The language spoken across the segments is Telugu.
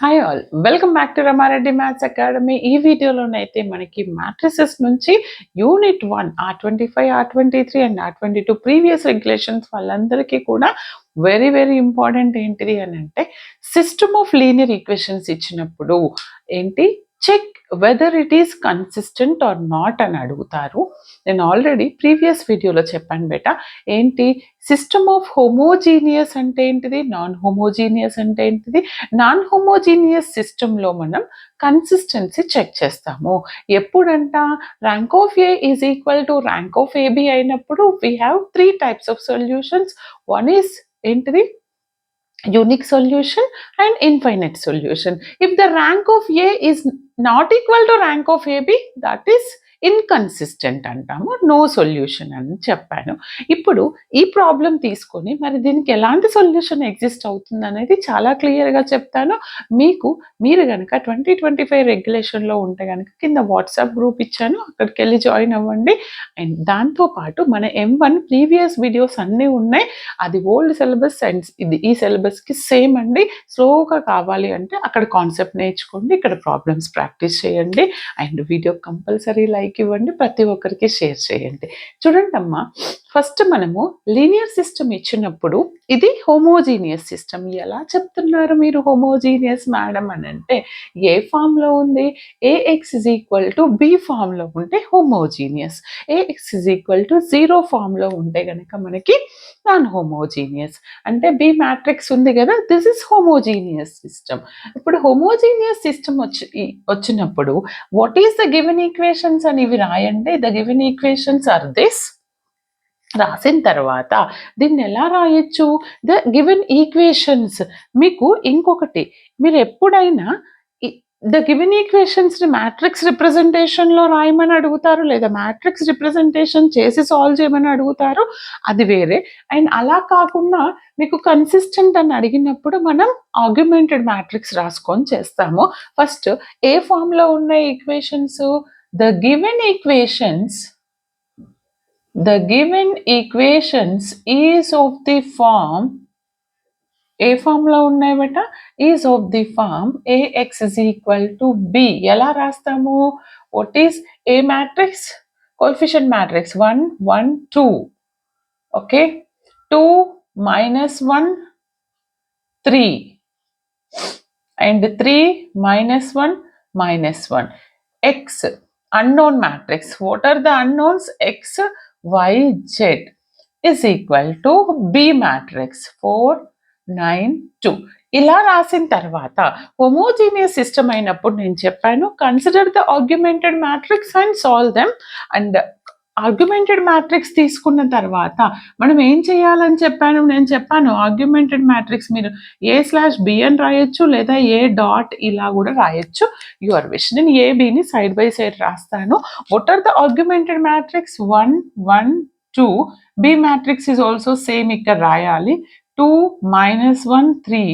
Hi all, welcome back to Rama Reddy maths academy. ఈ వీడియోలోనైతే మనకి మ్యాట్రిసెస్ నుంచి unit 1 R25, R23 and R22 previous regulations వాళ్ళందరికీ కూడా వెరీ వెరీ ఇంపార్టెంట్ ఏంటిది అని అంటే సిస్టమ్ ఆఫ్ లీనియర్ ఈక్వేషన్స్ ఇచ్చినప్పుడు ఏంటి check whether it is consistent or not అని అడుగుతారు. నేను ఆల్రెడీ ప్రీవియస్ వీడియోలో చెప్పాను బేటా, ఏంటి సిస్టమ్ ఆఫ్ హోమోజీనియస్ అంటే ఏంటిది, నాన్ హోమోజీనియస్ అంటే ఏంటిది. నాన్ హోమోజీనియస్ సిస్టంలో మనం కన్సిస్టెన్సీ చెక్ చేస్తాము. ఎప్పుడంట rank of A is equal to rank of AB అయినప్పుడు we have 3 types of solutions. One is ఏంటిది unique solution and infinite solution. If the rank of A is not equal to rank of AB, that is inconsistent అంటాము, నో సొల్యూషన్ అని చెప్పాను. ఇప్పుడు ఈ ప్రాబ్లం తీసుకొని మరి దీనికి ఎలాంటి సొల్యూషన్ ఎగ్జిస్ట్ అవుతుంది అనేది చాలా క్లియర్గా చెప్తాను. మీరు కనుక 2025 రెగ్యులేషన్లో ఉంటే కనుక కింద వాట్సాప్ గ్రూప్ ఇచ్చాను, అక్కడికి వెళ్ళి జాయిన్ అవ్వండి. అండ్ దాంతోపాటు మన M1 ప్రీవియస్ వీడియోస్ అన్నీ ఉన్నాయి. అది ఓల్డ్ సిలబస్ అండ్ ఇది ఈ సిలబస్కి సేమ్ అండి. స్లోగా కావాలి అంటే అక్కడ కాన్సెప్ట్ నేర్చుకోండి, ఇక్కడ ప్రాబ్లమ్స్ ప్రాక్టీస్ చేయండి. అండ్ వీడియో కంపల్సరీ లైక్ ఇవ్వండి, ప్రతి ఒక్కరికి షేర్ చేయండి. చూడండి అమ్మా, ఫస్ట్ మనము లీనియర్ సిస్టమ్ ఇచ్చినప్పుడు ఇది హోమోజీనియస్ సిస్టమ్. ఎలా చెప్తున్నారు మీరు హోమోజీనియస్ మేడం అని అంటే, ఏ ఫామ్లో ఉంది, AX is equal to B ఫామ్లో ఉంటే homogeneous, AX is equal to 0 ఫామ్లో ఉంటే కనుక మనకి నాన్ హోమోజీనియస్. అంటే బి మ్యాట్రిక్స్ ఉంది కదా, దిస్ ఇస్ హోమోజీనియస్ సిస్టమ్. ఇప్పుడు హోమోజీనియస్ సిస్టమ్ వచ్చినప్పుడు what is the given equations అని ఇవి రాయండి. The given equations are this. రాసిన తర్వాత దీన్ని ఎలా రాయొచ్చు, ద గివెన్ ఈక్వేషన్స్. మీకు ఇంకొకటి, మీరు ఎప్పుడైనా ద గివెన్ ఈక్వేషన్స్ని మ్యాట్రిక్స్ రిప్రజెంటేషన్లో రాయమని అడుగుతారు, లేదా మ్యాట్రిక్స్ రిప్రజెంటేషన్ చేసి సాల్వ్ చేయమని అడుగుతారు, అది వేరే. అండ్ అలా కాకుండా మీకు కన్సిస్టెంట్ అని అడిగినప్పుడు మనం ఆగ్యుమెంటెడ్ మ్యాట్రిక్స్ రాసుకొని చేస్తాము. ఫస్ట్ ఏ ఫామ్లో ఉన్న equations, the given equations is of the form, ఏ ఫామ్లో ఉన్నాయి బేట, is of the form AX is equal to B. ఎలా రాస్తాము, what is A matrix, coefficient matrix 1 1 2, okay, 2 -1 3 and 3 -1 -1. X unknown matrix. What are the unknowns? X, Y, Z is equal to B matrix 4 9 2. ఇలా రాసిన తర్వాత హోమోజీనియస్ సిస్టమ్ అయినప్పుడు నేను చెప్పాను, consider the augmented matrix and solve them. And argumented matrix తీసుకున్న తర్వాత మనం ఏం చేయాలని నేను చెప్పాను ఆర్గ్యుమెంటెడ్ మ్యాట్రిక్స్ మీరు A/B అని రాయొచ్చు, లేదా A డాట్ ఇలా కూడా రాయొచ్చు, యువర్ విష్. నేను ఏబిని సైడ్ బై సైడ్ రాస్తాను. What are the augmented matrix 1 1 2. B matrix is also same, ఇక్కడ రాయాలి 2 -1 3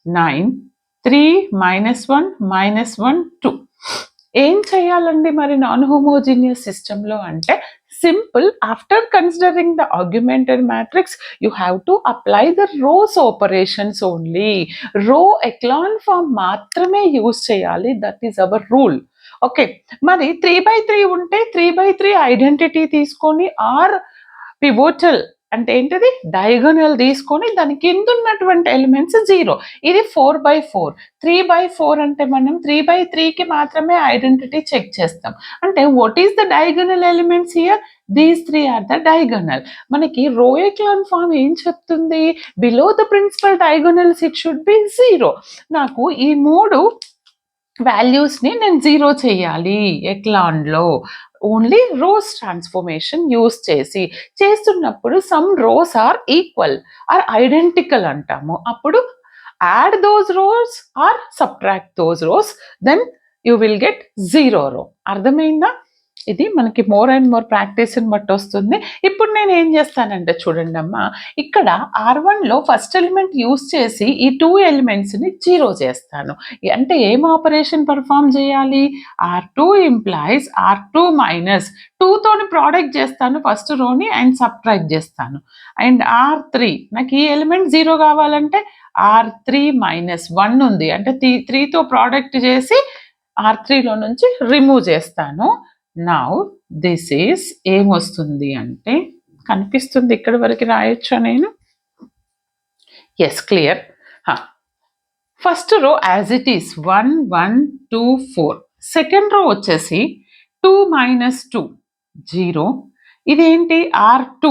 9 3 -1 -1 2. ఏం చేయాలండి మరి నాన్ హోమోజీనియస్ సిస్టంలో అంటే simple, after considering the augmented matrix you have to apply the rose operations only. రో ఎక్లాన్ ఫామ్ మాత్రమే యూజ్ చేయాలి, that is our rule. Okay, మరి 3/3 ఉంటే 3/3 ఐడెంటిటీ తీసుకొని ఆర్ పివోటల్ అంటే ఏంటిది, డయాగోనల్ తీసుకొని దాని కింద ఉన్నటువంటి ఎలిమెంట్స్ 0. ఇది 4/4. 3/4 అంటే మనం 3/3కి మాత్రమే ఐడెంటిటీ చెక్ చేస్తాం. అంటే what is the diagonal elements here, these 3 are the diagonal. మనకి రో ఎక్లాన్ ఫామ్ ఏం చెప్తుంది, below the principal diagonals it should be 0. నాకు ఈ 3 వాల్యూస్ని నేను 0 చేయాలి ఎక్లాన్లో. ఓన్లీ రోస్ ట్రాన్స్ఫర్మేషన్ యూస్ చేస్తున్నప్పుడు some rows are equal or identical అంటాము. అప్పుడు add those rows or subtract those rows, then you will get 0 row. అర్థమైందా? ఇది మనకి మోర్ అండ్ మోర్ ప్రాక్టీస్ని బట్టి వస్తుంది. ఇప్పుడు నేను ఏం చేస్తానంటే చూడండి అమ్మా, ఇక్కడ R1లో ఫస్ట్ ఎలిమెంట్ యూస్ చేసి ఈ 2 ఎలిమెంట్స్ని 0 చేస్తాను. అంటే ఏం ఆపరేషన్ పర్ఫామ్ చేయాలి, R2 ఇంప్లైజ్ R2 మైనస్ 2తోని ప్రోడక్ట్ చేస్తాను ఫస్ట్ రోని అండ్ సబ్ట్రాక్ట్ చేస్తాను. అండ్ R3 నాకు ఈ ఎలిమెంట్ 0 కావాలంటే R3 మైనస్ 1 ఉంది, అంటే 3తో ప్రోడక్ట్ చేసి R3లో నుంచి రిమూవ్ చేస్తాను. నౌ దిస్ ఈస్ ఏమొస్తుంది అంటే, కనిపిస్తుంది ఇక్కడ వరకు రాయొచ్చా నేను? Yes, clear. First row as it is 1 1 2 4. Second row వచ్చేసి 2 మైనస్ 2 0. ఇదేంటి R2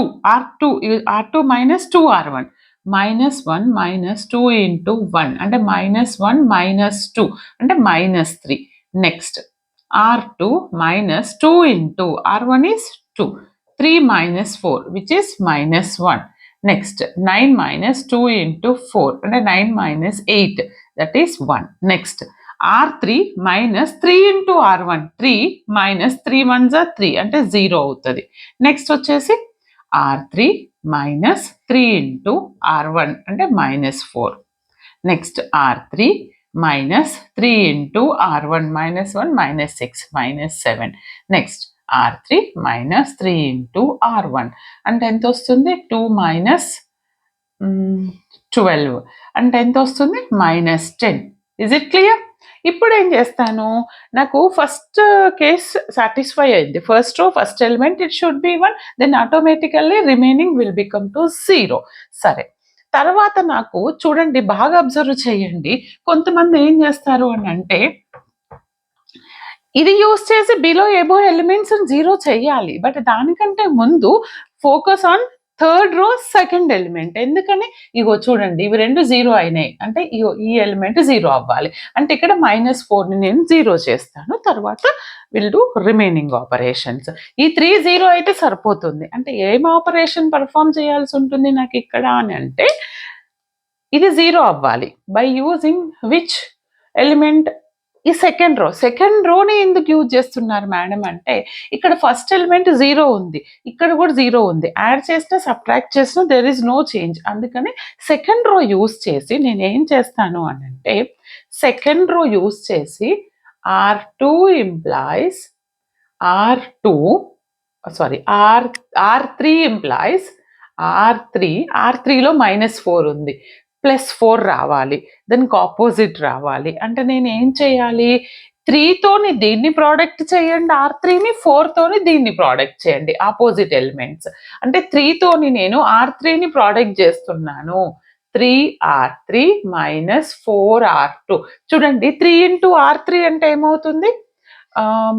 మైనస్ 2R1 -1 -2 ఇంటూ 1 అంటే -1 -2 అంటే -3. Next R2 -2 into R1 is 2. 3 -4 which is -1. Next 9 -2 into 4 అంటే 9 -8 that is 1. Next R3 -3 into R1 3 -3 1s are 3 అంటే 0 అవుతుంది. నెక్స్ట్ వచ్చేసి R3 -3 ఇంటూ R1 అంటే -4. Next R3 -3 into R1 -1 -6 -7. Next R3 -3 into R1 అంటే ఎంత వస్తుంది? 2 -12 అంటే ఎంత వస్తుంది? -10. Is it clear? ఇప్పుడు ఏం చేస్తాను, నాకు ఫస్ట్ కేస్ సాటిస్ఫై అయింది. First row first element it should be 1, then automatically remaining will become to 0. సరే, తర్వాత నాకు చూడండి, బాగా అబ్జర్వ్ చేయండి. కొంతమంది ఏం చేస్తారు అని అంటే, ఇది యూస్ చేసి బిలో ఎబో ఎలిమెంట్స్ 0 చేయాలి, బట్ దానికంటే ముందు focus on third row second element. ఎందుకని, ఇగో చూడండి, ఇవి రెండు 0 అయినాయి అంటే ఇగో ఈ ఎలిమెంట్ 0 అవ్వాలి. అంటే ఇక్కడ -4ని నేను 0 చేస్తాను, తర్వాత విల్ డూ రిమైనింగ్ ఆపరేషన్స్. ఈ 3 0 అయితే సరిపోతుంది. అంటే ఏం ఆపరేషన్ పర్ఫామ్ చేయాల్సి ఉంటుంది నాకు ఇక్కడ అని అంటే, ఇది 0 అవ్వాలి. By using which element? ఈ సెకండ్ రోని ఎందుకు యూజ్ చేస్తున్నారు మేడం అంటే, ఇక్కడ ఫస్ట్ ఎలిమెంట్ 0 ఉంది, ఇక్కడ కూడా 0 ఉంది. యాడ్ చేసినా సబ్ట్రాక్ట్ చేసినా దెర్ ఈజ్ నో చేంజ్. అందుకని సెకండ్ రో యూజ్ చేసి నేను ఏం చేస్తాను అని అంటే, సెకండ్ రో యూజ్ చేసి R2 implies R2 sorry R3 implies R3లో -4 ఉంది, +4 రావాలి, దానికి ఆపోజిట్ రావాలి. అంటే నేను ఏం చేయాలి, 3తోని దీన్ని ప్రోడక్ట్ చేయండి R3ని, 4తోని దీన్ని ప్రోడక్ట్ చేయండి ఆపోజిట్ ఎలిమెంట్స్. అంటే 3తోని నేను R3ని ప్రోడక్ట్ చేస్తున్నాను. 3R3 -4R2. చూడండి, 3 ఇంటూ R3 అంటే ఏమవుతుంది?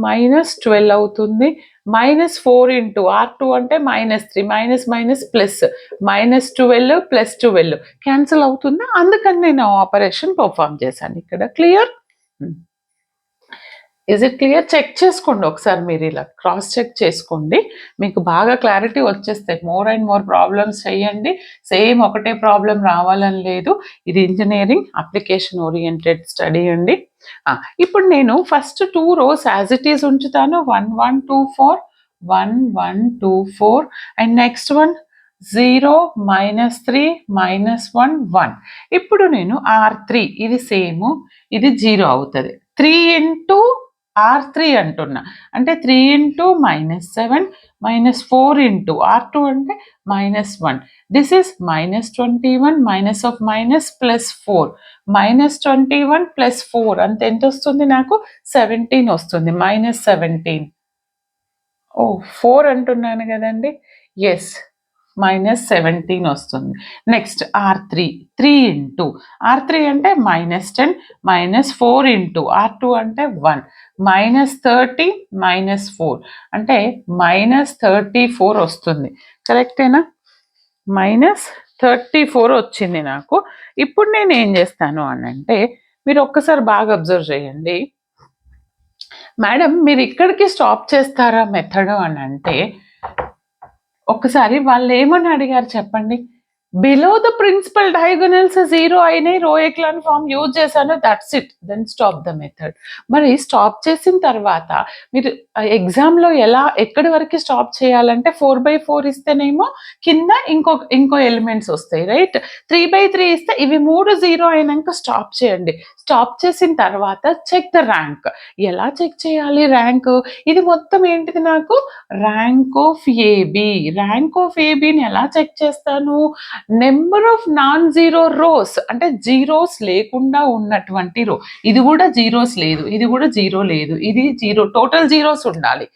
-12 అవుతుంది. -4 ఇంటూ R2 అంటే -3, మైనస్ ప్లస్, -12 + 12 క్యాన్సిల్ అవుతుందా? అందుకని నేను ఆపరేషన్ పర్ఫామ్ చేశాను ఇక్కడ. Clear? Is it clear? Check చేసుకోండి ఒకసారి, మీరు ఇలా క్రాస్ చెక్ చేసుకోండి, మీకు బాగా క్లారిటీ వచ్చేస్తాయి. మోర్ అండ్ మోర్ ప్రాబ్లమ్స్ చేయండి, సేమ్ ఒకటే ప్రాబ్లం రావాలని లేదు. ఇది ఇంజనీరింగ్ అప్లికేషన్ ఓరియంటెడ్ స్టడీ అండి. ఇప్పుడు నేను first 2 rows as it is ఉంచుతాను. 1 1 2 4 1 1 2 4 అండ్ నెక్స్ట్ వన్ 0 -3 -1 1. ఇప్పుడు నేను R3 ఇది సేమ్, ఇది 0 అవుతుంది. 3 ఇంటూ R3 అంటున్నా, అంటే 3 ఇంటూ -7 -4 ఇంటూ R2 అంటే -1. This is -21 minus of minus +4, -21 +4 అంతే ఎంత వస్తుంది నాకు? 17 వస్తుంది. -17. 4 అంటున్నాను కదండి. ఎస్, -17 వస్తుంది. నెక్స్ట్ R3 3 ఇంటూ R3 అంటే -10 -4 ఇంటూ R2 అంటే 1 -30 -4 అంటే -34 వస్తుంది. కరెక్టేనా? -34 వచ్చింది నాకు. ఇప్పుడు నేను ఏం చేస్తాను అని అంటే, మీరు ఒక్కసారి బాగా అబ్జర్వ్ చేయండి. మేడం మీరు ఇక్కడికి స్టాప్ చేస్తారా మెథడ్ అని అంటే, ఒక్కసారి వాళ్ళు ఏమని అడిగారు చెప్పండి? బిలో ద ప్రిన్సిపల్ డయాగోనల్స్ 0 అయినాయి, రో ఎక్లాన్ ఫామ్ యూజ్ చేశాను, that's it, then stop the method. మరి స్టాప్ చేసిన తర్వాత మీరు ఎగ్జామ్లో ఎక్కడి వరకు స్టాప్ చేయాలంటే 4/4 ఇస్తేనేమో కింద ఇంకో ఎలిమెంట్స్ వస్తాయి, రైట్? 3/3 ఇస్తే ఇవి 3 0 అయినాక స్టాప్ చేయండి. స్టాప్ చేసిన తర్వాత చెక్ ద ర్యాంక్. ఎలా చెక్ చేయాలి ర్యాంక్? ఇది మొత్తం ఏంటిది నాకు? Rank of AB. Rank of ఏబిని ఎలా చెక్ చేస్తాను? Number of non zero rows అంటే జీరోస్ లేకుండా ఉన్నటువంటి రో, ఇది కూడా జీరోస్ లేదు, ఇది కూడా జీరో లేదు, ఇది జీరో, టోటల్ జీరోస్ ఉండాలి.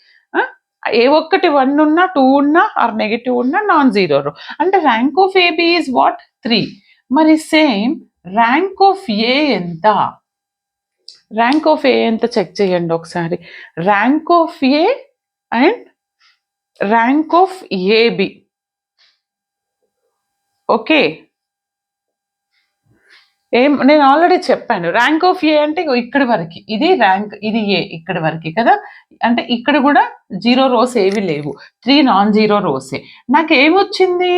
ఏ ఒక్కటి 1 ఉన్నా 2 ఉన్నా ఆర్ నెగిటివ్ ఉన్నా నాన్ జీరో రో. అంటే rank of AB is what 3. మరి సేమ్ ర్యాంక్ ఆఫ్ ఏ ఎంత? ర్యాంక్ ఆఫ్ ఏ ఎంత చెక్ చేయండి ఒకసారి. Rank of A and rank of AB. Okay, నేను ఆల్రెడీ చెప్పాను ర్యాంక్ ఆఫ్ ఏ అంటే ఇక్కడి వరకు, ఇది ర్యాంక్, ఇది ఏ ఇక్కడి వరకు కదా. అంటే ఇక్కడ కూడా జీరో రోస్ ఏవి లేవు, 3 నాన్ జీరో రోసే. నాకు ఏమొచ్చింది?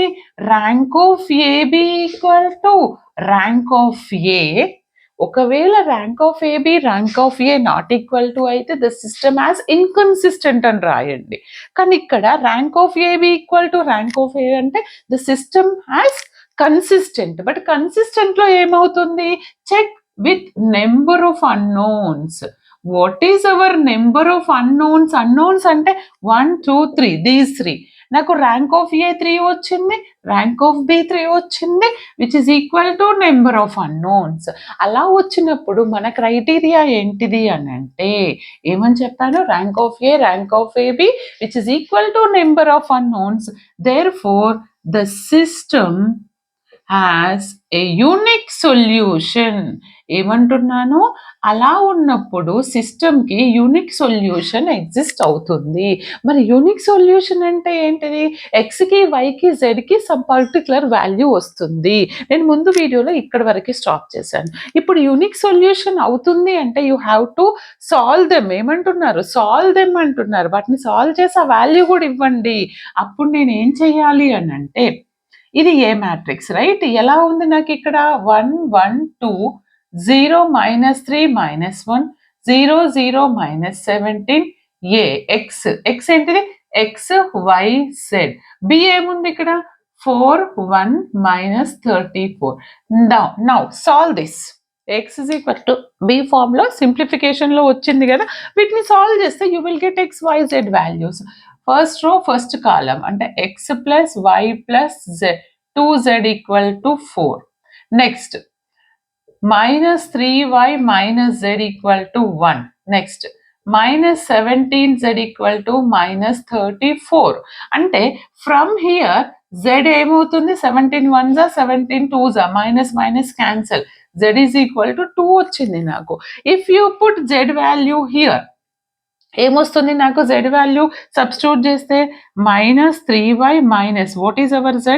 Rank of AB equal to rank of A. ఒకవేళ rank of AB rank of A not equal to అయితే ద సిస్టమ్ యాజ్ ఇన్కన్సిస్టెంట్ అని రాయండి. కానీ ఇక్కడ rank of AB equal to rank of A అంటే the system as consistent. But consistent లో ఏమవుతుంది? Check with number of unknowns. What is our number of unknowns? Unknowns అంటే 1 2 3, దీస్ 3. నాకు ర్యాంక్ ఆఫ్ ఏ 3 వచ్చింది, ర్యాంక్ ఆఫ్ బి 3 వచ్చింది, which is equal to number of unknowns. అలా వచ్చినప్పుడు మన క్రైటీరియా ఏంటిది అని అంటే ఏమని చెప్పాను? Rank of A rank of AB which is equal to number of unknowns. Therefore the system has a unique solution. ఏమంటున్నాను? అలా ఉన్నప్పుడు సిస్టమ్కి యూనిక్ సొల్యూషన్ ఎగ్జిస్ట్ అవుతుంది. మరి యూనిక్ సొల్యూషన్ అంటే ఏంటిది? ఎక్స్కి వైకి జెడ్కి సమ్ పర్టికులర్ వాల్యూ వస్తుంది. నేను ముందు వీడియోలో ఇక్కడ వరకు స్టాప్ చేశాను. ఇప్పుడు యూనిక్ సొల్యూషన్ అవుతుంది అంటే you have to solve them. ఏమంటున్నారు? సాల్వ్ దెమ్ అంటున్నారు. వాటిని సాల్వ్ చేసి ఆ వాల్యూ కూడా ఇవ్వండి. అప్పుడు నేను ఏం చెయ్యాలి అని అంటే, ఇది ఏ మ్యాట్రిక్స్ రైట్? ఎలా ఉంది నాకు ఇక్కడ? 1 1 2 0 -3 -1 0 0 -17 ఏ ఎక్స్. ఎక్స్ ఏంటిది? X y z. బి ఏముంది ఇక్కడ? 4 1 -34. Now solve this. X is equal to B form లో సింప్లిఫికేషన్ లో వచ్చింది కదా, వీటిని సాల్వ్ చేస్తే you will get x y z values. First row first column అంటే x plus y plus z 2z equal to 4. Next -3y minus z equal to 1. Next -17z equal to -34. అంటే ఫ్రమ్ హియర్ z ఏమవుతుంది? 17 1s 17 2s, minus minus cancel, z is equal to 2 వచ్చింది నాకు. If you put z value here ఏమొస్తుంది నాకు? z వాల్యూ సబ్స్టిట్యూట్ చేస్తే -3y minus what is hour z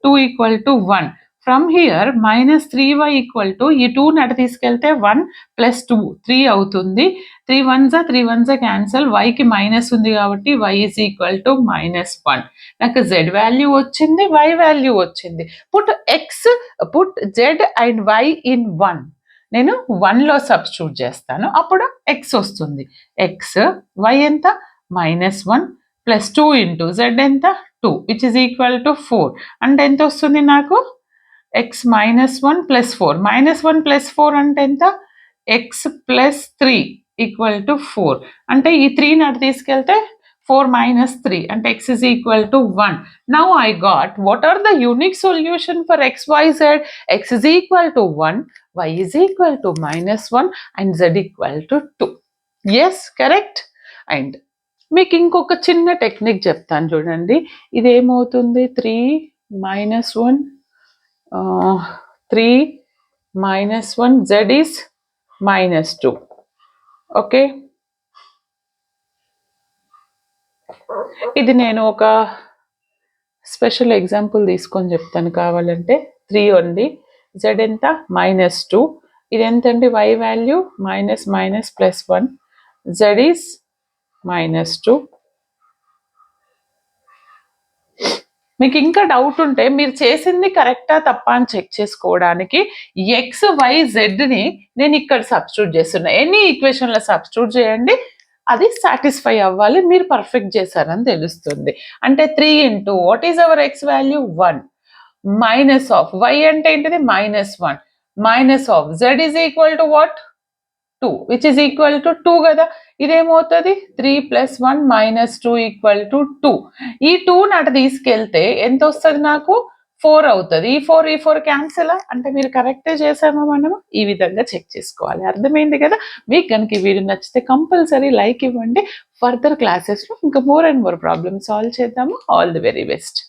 2 equal to 1. From here -3y equal to ఈ 2 నటు తీసుకెళ్తే 1 ప్లస్ 2 3 అవుతుంది. 3 1s క్యాన్సల్, వైకి మైనస్ ఉంది కాబట్టి y ఈజ్ ఈక్వల్ టు -1. నాకు z వాల్యూ వచ్చింది, y వాల్యూ వచ్చింది. Put z and y in 1. నేను 1లో సబ్స్టిట్యూట్ చేస్తాను, అప్పుడు x వస్తుంది. ఎక్స్ వై ఎంత? -1 ప్లస్ 2 ఇంటూ జెడ్ ఎంత? 2 విచ్ ఇస్ ఈక్వల్ టు 4. అంటే ఎంత వస్తుంది నాకు? X -1 plus 4. -1 ప్లస్ 4 అంటే ఎంత? X plus 3 equal to 4. అంటే ఈ 3 నాటి తీసుకెళ్తే 4 minus 3 and x is equal to 1. Now I got what are the unique solution for x, y, z? X is equal to 1, y is equal to -1 and z equal to 2. Yes, correct? And మీకు ఇంకొక చిన్న టెక్నిక్ చెప్తాను చూడండి. ఇదేమవుతుంది? 3 -1 3 -1 z is -2. ఓకే, ఇది నేను ఒక స్పెషల్ ఎగ్జాంపుల్ తీసుకొని చెప్తాను కావాలంటే. 3 ఉంది, z ఎంత? -2. ఇది ఎంతండి? y value -+ 1, z is -2. మీకు ఇంకా డౌట్ ఉంటే మీరు చేసింది కరెక్టా తప్ప అని చెక్ చేసుకోవడానికి ఎక్స్ వై జెడ్ని నేను ఇక్కడ సబ్స్టిట్యూట్ చేస్తున్నా. ఎనీ ఈక్వేషన్లో సబ్స్టిట్యూట్ చేయండి, అది సాటిస్ఫై అవ్వాలి, మీరు పర్ఫెక్ట్ చేశారని తెలుస్తుంది. అంటే 3 into what is our X value? 1 minus of Y అంటే ఏంటిది? -1 minus of Z is equal to what? 2 which is equal to 2 కదా. ఇదేమవుతుంది? 3 + 1 -2 ఈక్వల్ టు 2. ఈ 2 నాట తీసుకెళ్తే ఎంత వస్తుంది నాకు? 4 అవుతది. ఈ 4 క్యాన్సలా? అంటే మీరు కరెక్టే చేసామా మనము? ఈ విధంగా చెక్ చేసుకోవాలి. అర్థమైంది కదా! మీకు గనుక ఈ వీడియో నచ్చితే కంపల్సరీ లైక్ ఇవ్వండి. ఫర్దర్ క్లాసెస్‌లో ఇంకా more and more problems solve చేద్దాము. All the very best.